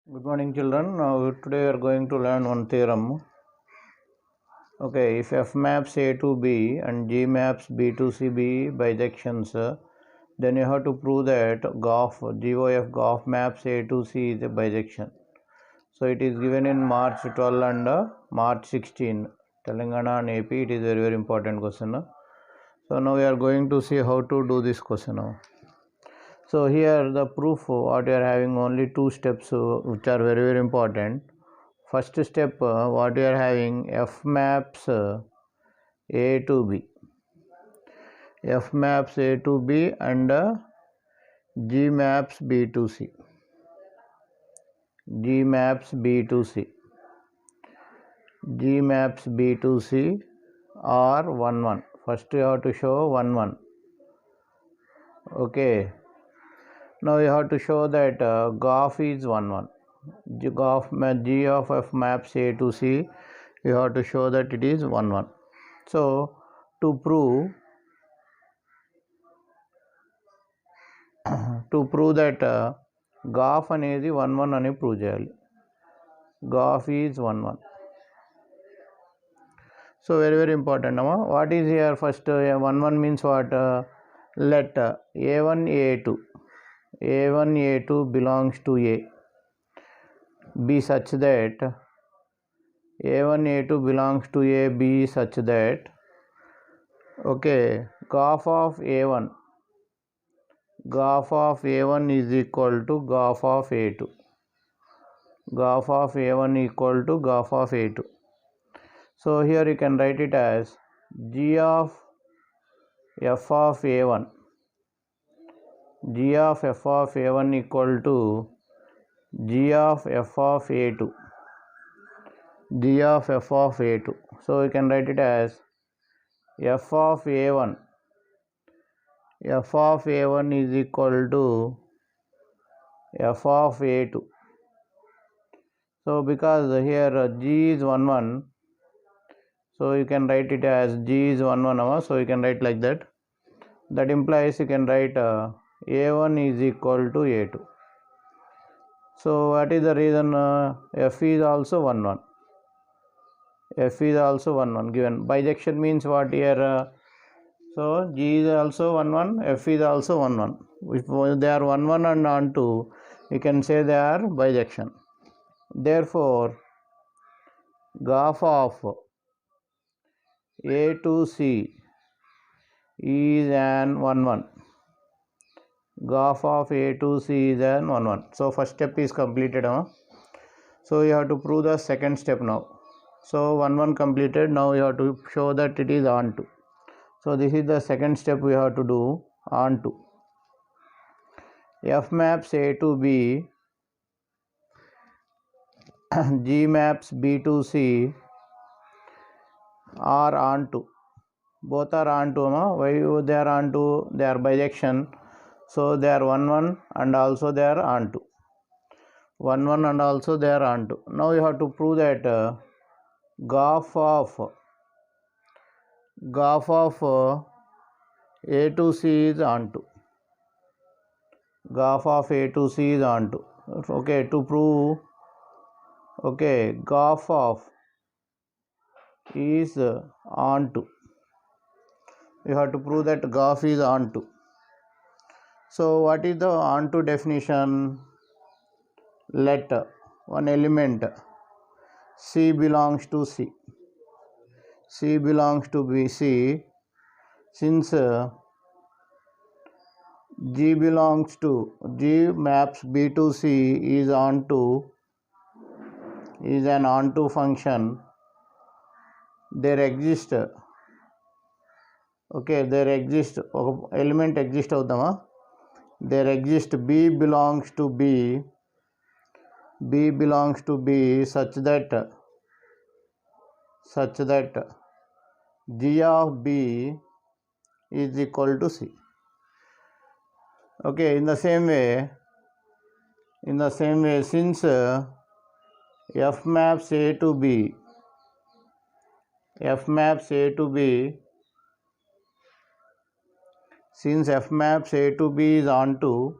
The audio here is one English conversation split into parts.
Good morning, children. Now today we are going to learn one theorem. Okay, if f maps A to B and G maps B to C be bijections, then you have to prove that GOF maps A to C is a bijection. So it is given in March 12 and March 16. Telangana and AP. It is very, very important question. So now we are going to see how to do this question now. So here the proof, what we are having only two steps which are very, very important. First step, what we are having, f maps A to B. F maps A to B and G maps B to C. G maps B to C. G maps B to C are 1 1. First you have to show 1 1. Okay. Now you have to show that GOF is 1 1. G of f maps A to C, you have to show that it is 1 1. So to prove that GOF అనేది 1 1 అని prove చేయాలి. GOF is 1 1. So very, very important. What is here first? 1 1 means what? Let A1 A2 belongs to A be such that A1 A2 belongs to A be such that, okay, GOF of A1 is equal to GOF of A2. GOF of A1 equal to GOF of A2. So here you can write it as G of f of A1. G of f of A1 equal to G of f of A2. G of f of A2. So you can write it as f of A1. F of A1 is equal to f of A2. So because here G is 1 1, so you can write it as G is 1 1. So you can write like that. That implies you can write A1 is equal to A2. So what is the reason? F is also 1 1. F is also 1 1 given. Bijection means what here? So G is also 1 1, F is also 1 1. If they are 1 1 and onto, you can say they are bijection. Therefore, GOF of A to C is an 1 1. GOF of A to C is an 1 1. So first step is completed. So you have to prove the second step now. So 1 1 completed. Now you have to show that it is onto. So this is the second step we have to do, onto. F maps A to B, G maps B to C are onto. Both are onto. Why they are onto? They are bijection. So they are 1 1 and also they are onto. 1 1 and also they are onto. Now you have to prove that GOF of A to C is onto. GOF of A to C is onto. Okay, to prove, okay, GOF of is onto. You have to prove that GOF is onto. So what is the onto definition? Let one element C belongs to C. C belongs to B. C. Since G belongs to G maps B to C is onto, is an onto function. There exists, okay, there exists element exist avudama. There exists B belongs to B. B belongs to B such that G of B is equal to C. Okay, in the same way, since F maps A to B, since F maps A to B is onto,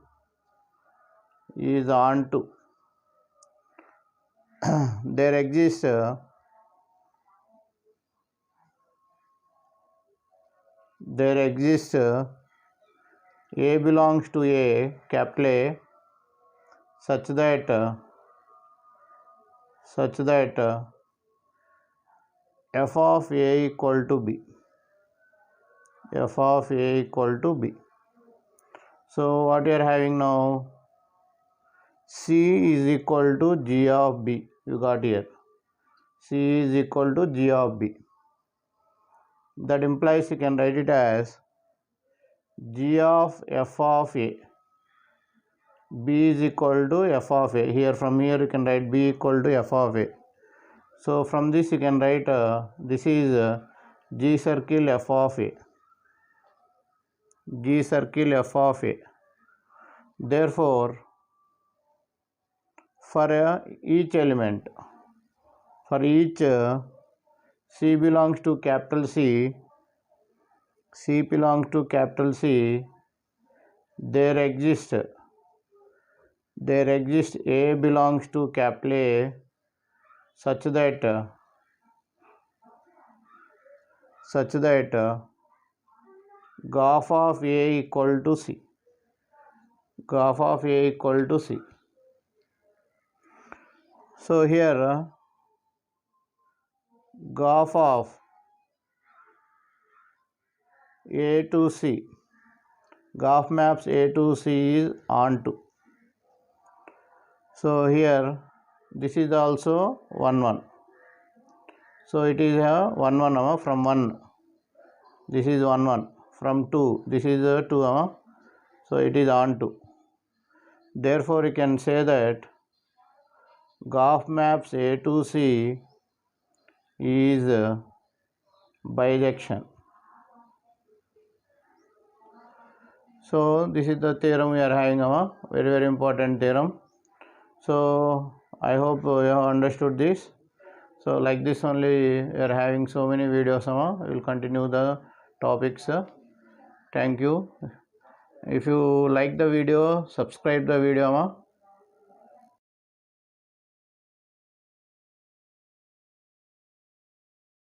there exists A belongs to A, capital A, such that f of A equal to B. F of A equal to B. So what we are having now? C is equal to G of B. You got here. C is equal to G of B. That implies you can write it as G of f of A. B is equal to f of A. Here from here you can write B equal to f of A. So from this you can write this is G circle f of A. G circle f of A. Therefore, for each element, for each C belongs to capital C, C belongs to capital C, there exists A belongs to capital A such that graph of A equal to C. Graph of A equal to C. So here graph of A to C, graph maps A to C is onto. So here this is also 1 1. So it is a 1 1 from 1. This is 1 1 from 2. This is a 2 so it is onto. Therefore you can say that graph maps A to C is bijection. So this is the theorem we are having, very important theorem. So I hope you have understood this. So like this only we are having so many videos. We will continue the topics. Thank you. If you like the video, subscribe the video.